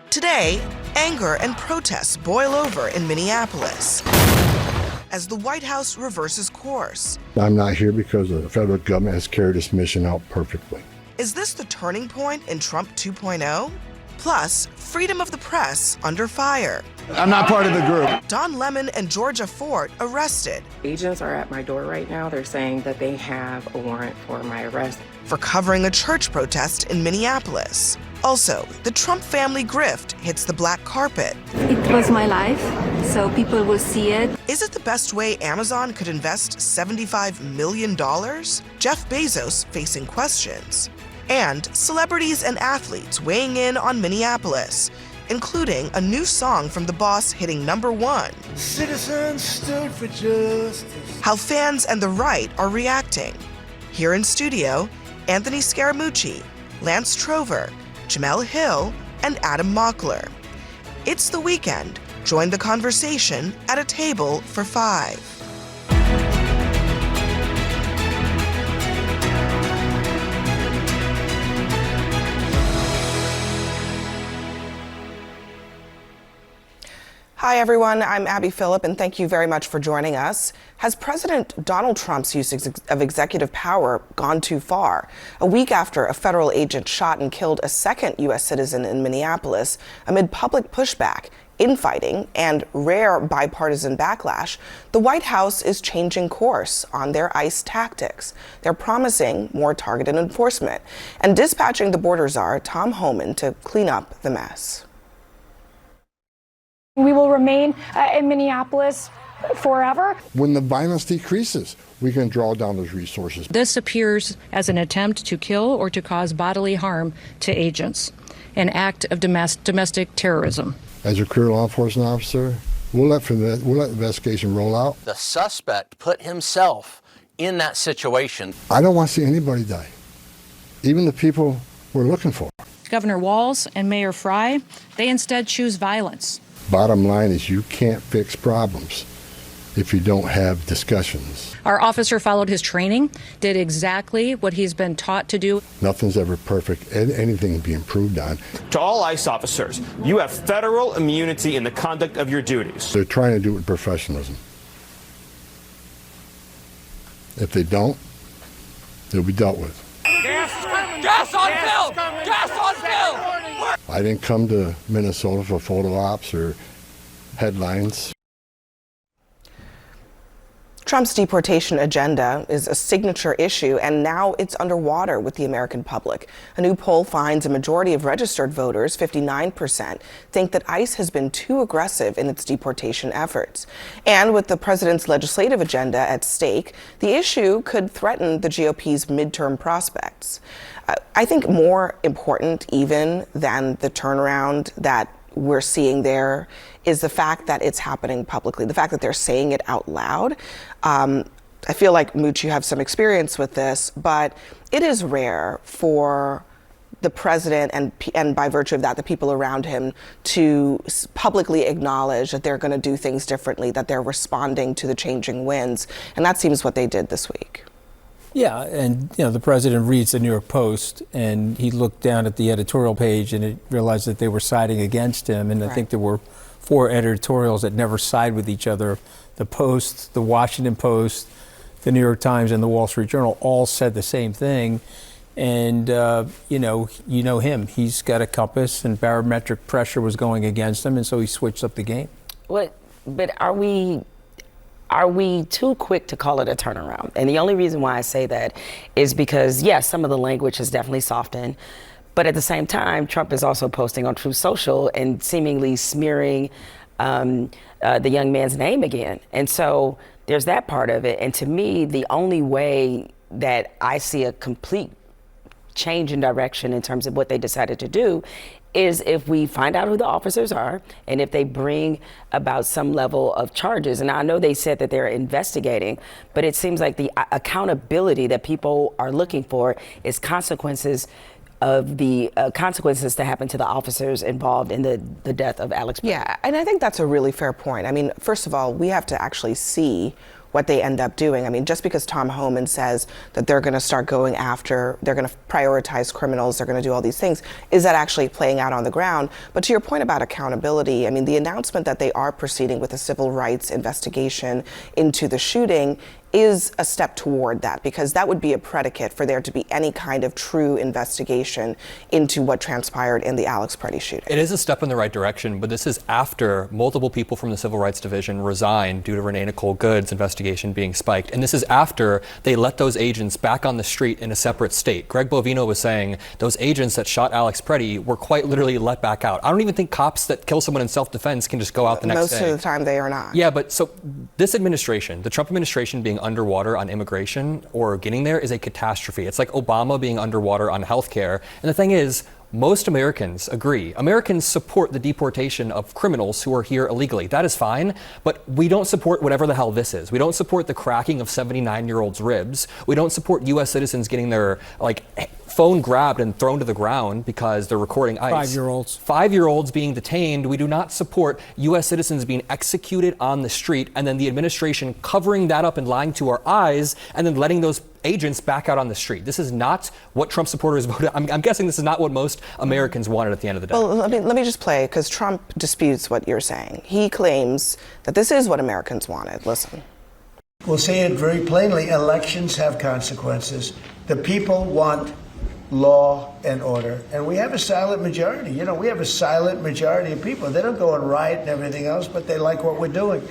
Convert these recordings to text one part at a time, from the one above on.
Today, anger and protests boil over in Minneapolis as the White House reverses course. I'm not here because the federal government has carried its mission out perfectly. Is this the turning point in Trump 2.0? Plus, freedom of the press under fire. I'm not part of the group. Don Lemon and Georgia Fort arrested. Agents are at my door right now. They're saying that they have a warrant for my arrest. For covering a church protest in Minneapolis. Also, the Trump family grift hits the black carpet. It was my life, so people will see it. Is it the best way Amazon could invest $75 million? Jeff Bezos facing questions. And celebrities and athletes weighing in on Minneapolis, including a new song from the boss hitting #1. Citizens stood for justice. How fans and the right are reacting. Here in studio, Anthony Scaramucci, Lance Trover, Jemele Hill, and Adam Mockler. It's the weekend. Join the conversation at a table for 5. Hi, everyone. I'm Abby Phillip, and thank you very much for joining us. Has President Donald Trump's use of executive power gone too far? A week after a federal agent shot and killed a second U.S. citizen in Minneapolis amid public pushback, infighting, and rare bipartisan backlash, the White House is changing course on their ICE tactics. They're promising more targeted enforcement and dispatching the border czar, Tom Homan, to clean up the mess. We will remain in Minneapolis forever. When the violence decreases, we can draw down those resources. This appears as an attempt to kill or to cause bodily harm to agents, an act of domestic terrorism. As a career law enforcement officer, we'll let the investigation roll out. The suspect put himself in that situation. I don't want to see anybody die, even the people we're looking for. Governor Walz and Mayor Frey, they instead choose violence. Bottom line is you can't fix problems if you don't have discussions. Our officer followed his training, did exactly what he's been taught to do. Nothing's ever perfect, and anything can be improved on. To all ICE officers, you have federal immunity in the conduct of your duties. They're trying to do it with professionalism. If they don't, they'll be dealt with. Gas on film! Gas on film! I didn't come to Minnesota for photo ops or headlines. Trump's deportation agenda is a signature issue, and now it's underwater with the American public. A new poll finds a majority of registered voters, 59%, think that ICE has been too aggressive in its deportation efforts. And with the president's legislative agenda at stake, the issue could threaten the GOP's midterm prospects. I think more important even than the turnaround that we're seeing there is the fact that it's happening publicly, the fact that they're saying it out loud. I feel like, Mooch, you have some experience with this, but it is rare for the president and by virtue of that, the people around him to publicly acknowledge that they're going to do things differently, that they're responding to the changing winds. And that seems what they did this week. Yeah, and the president reads the New York Post, and he looked down at the editorial page and realized that they were siding against him. And I think there were 4 editorials that never side with each other. The Post, the Washington Post, the New York Times, and the Wall Street Journal all said the same thing. And you know him. He's got a compass, and barometric pressure was going against him, and so he switched up the game. But are we too quick to call it a turnaround? And the only reason why I say that is because, yes, some of the language has definitely softened. But at the same time, Trump is also posting on Truth Social and seemingly smearing the young man's name again. And so there's that part of it. And to me, the only way that I see a complete change in direction in terms of what they decided to do is if we find out who the officers are and if they bring about some level of charges. And I know they said that they're investigating, but it seems like the accountability that people are looking for is consequences of the consequences that happened to the officers involved in the death of Alex Pretti. Yeah, and I think that's a really fair point. I mean, first of all, we have to actually see what they end up doing. I mean, just because Tom Homan says that they're going to start going after, they're going to prioritize criminals, they're going to do all these things, is that actually playing out on the ground? But to your point about accountability, I mean, the announcement that they are proceeding with a civil rights investigation into the shooting is a step toward that, because that would be a predicate for there to be any kind of true investigation into what transpired in the Alex Pretti shooting. It is a step in the right direction, but this is after multiple people from the Civil Rights Division resigned due to Renee Nicole Good's investigation being spiked. And this is after they let those agents back on the street in a separate state. Greg Bovino was saying those agents that shot Alex Pretti were quite literally let back out. I don't even think cops that kill someone in self-defense can just go out the next day. Most of the time they are not. Yeah, but so this administration, the Trump administration being underwater on immigration or getting there is a catastrophe. It's like Obama being underwater on healthcare. And the thing is, most Americans agree. Americans support the deportation of criminals who are here illegally. That is fine, but we don't support whatever the hell this is. We don't support the cracking of 79-year-olds' ribs. We don't support U.S. citizens getting their phone grabbed and thrown to the ground because they're recording ICE. 5-year-olds. 5-year-olds being detained. We do not support U.S. citizens being executed on the street and then the administration covering that up and lying to our eyes and then letting those agents back out on the street. This is not what Trump supporters voted. I'm guessing this is not what most Americans wanted at the end of the day. Well, let me just play, because Trump disputes what you're saying. He claims that this is what Americans wanted. Listen. We'll say it very plainly. Elections have consequences. The people want law and order, and we have a silent majority. You know, we have a silent majority of people. They don't go and riot and everything else, but they like what we're doing.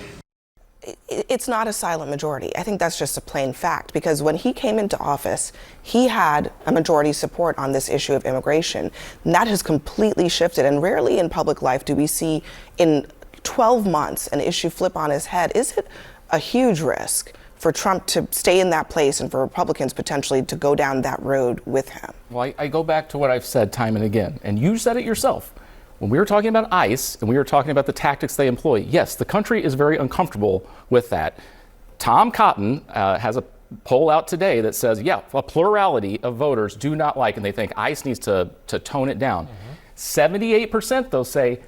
It's not a silent majority. I think that's just a plain fact, because when he came into office, he had a majority support on this issue of immigration. And that has completely shifted, and rarely in public life do we see in 12 months an issue flip on his head. Is it a huge risk for Trump to stay in that place and for Republicans potentially to go down that road with him? Well, I go back to what I've said time and again, and you said it yourself. When we were talking about ICE and we were talking about the tactics they employ, yes, the country is very uncomfortable with that. Tom Cotton has a poll out today that says, yeah, a plurality of voters do not like, and they think ICE needs to tone it down. 78% though say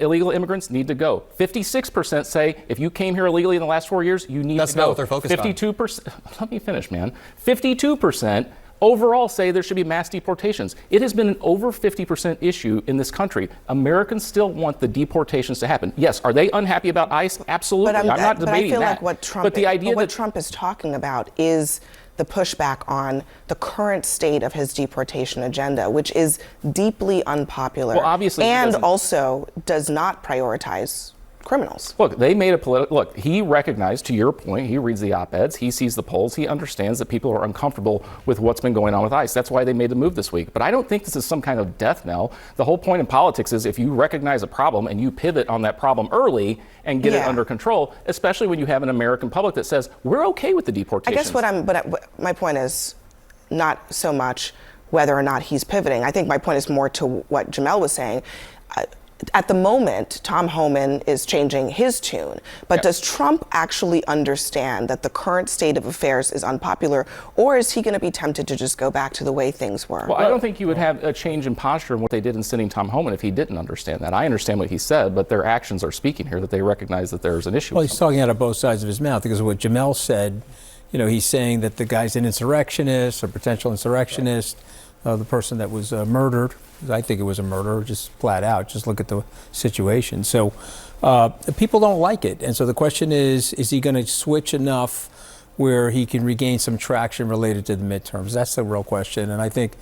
illegal immigrants need to go. 56% say if you came here illegally in the last 4 years, you need to go. That's not what they're focused 52%, let me finish, man. 52% overall say there should be mass deportations. It has been an over 50% issue in this country. Americans still want the deportations to happen. Yes, are they unhappy about ICE? Absolutely. I'm not debating that. But I feel like what Trump is talking about is the pushback on the current state of his deportation agenda, which is deeply unpopular. Well, obviously, and also does not prioritize criminals. Look, they made a political, look, he recognized, to your point, he reads the op-eds, he sees the polls, he understands that people are uncomfortable with what's been going on with ICE. That's why they made the move this week. But I don't think this is some kind of death knell. The whole point in politics is if you recognize a problem and you pivot on that problem early and get it under control, especially when you have an American public that says, we're okay with the deportation. I guess my point is not so much whether or not he's pivoting. I think my point is more to what Jemele was saying. At the moment, Tom Homan is changing his tune, but does Trump actually understand that the current state of affairs is unpopular, or is he going to be tempted to just go back to the way things were? Well, I don't think you would have a change in posture in what they did in sending Tom Homan if he didn't understand that. I understand what he said, but their actions are speaking here that they recognize that there's an issue. Well, he's talking out of both sides of his mouth, because of what Jemele said. You know, he's saying that the guy's an insurrectionist or potential insurrectionist. The person that was murdered, I think it was a murder, just flat out. Just look at the situation. So people don't like it. And so the question is he going to switch enough where he can regain some traction related to the midterms? That's the real question. And I think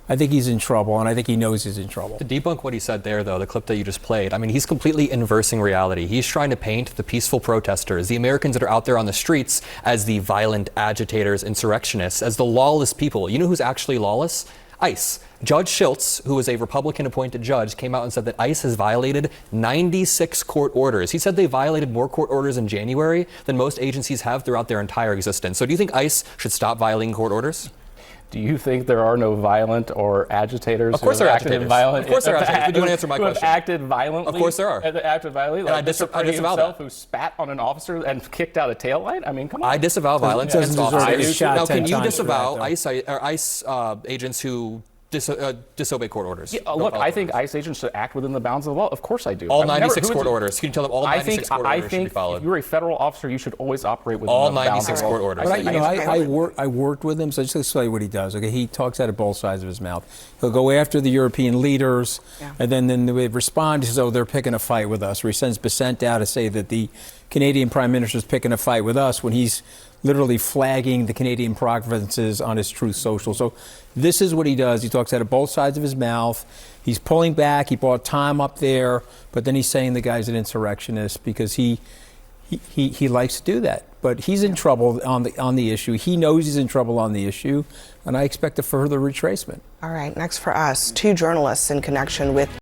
he's in trouble, and I think he knows he's in trouble. To debunk what he said there, though, the clip that you just played, I mean, he's completely inversing reality. He's trying to paint the peaceful protesters, the Americans that are out there on the streets, as the violent agitators, insurrectionists, as the lawless people. You know who's actually lawless? ICE. Judge Schiltz, who is a Republican-appointed judge, came out and said that ICE has violated 96 court orders. He said they violated more court orders in January than most agencies have throughout their entire existence. So do you think ICE should stop violating court orders? Do you think there are no violent or agitators? Of course there are agitators. Of course there are agitators. But you want to answer my question? Who have acted violently? Of course there are. Acted violently? And like I disavow that. Who spat on an officer and kicked out a taillight? I mean, come on. I disavow violence against officers. Now, can you disavow ICE agents who disobey court orders. Yeah, look, I think ICE agents should act within the bounds of the law. Of course I do. All 96 court orders. Can you tell them all 96 court orders should be followed? If you're a federal officer, you should always operate within all the bounds 96 of the court law. orders. But I worked with him, so just to tell you what he does. Okay, he talks out of both sides of his mouth. He'll go after the European leaders, and then they respond. He says, "Oh, they're picking a fight with us." Or he sends Besant out to say that the Canadian Prime Minister is picking a fight with us when he's literally flagging the Canadian provinces on his Truth Social. So this is what he does. He talks out of both sides of his mouth. He's pulling back. He brought Tom up there, but then he's saying the guy's an insurrectionist because he likes to do that. But he's in trouble on the issue. He knows he's in trouble on the issue, and I expect a further retracement. All right, next for us, 2 journalists in connection with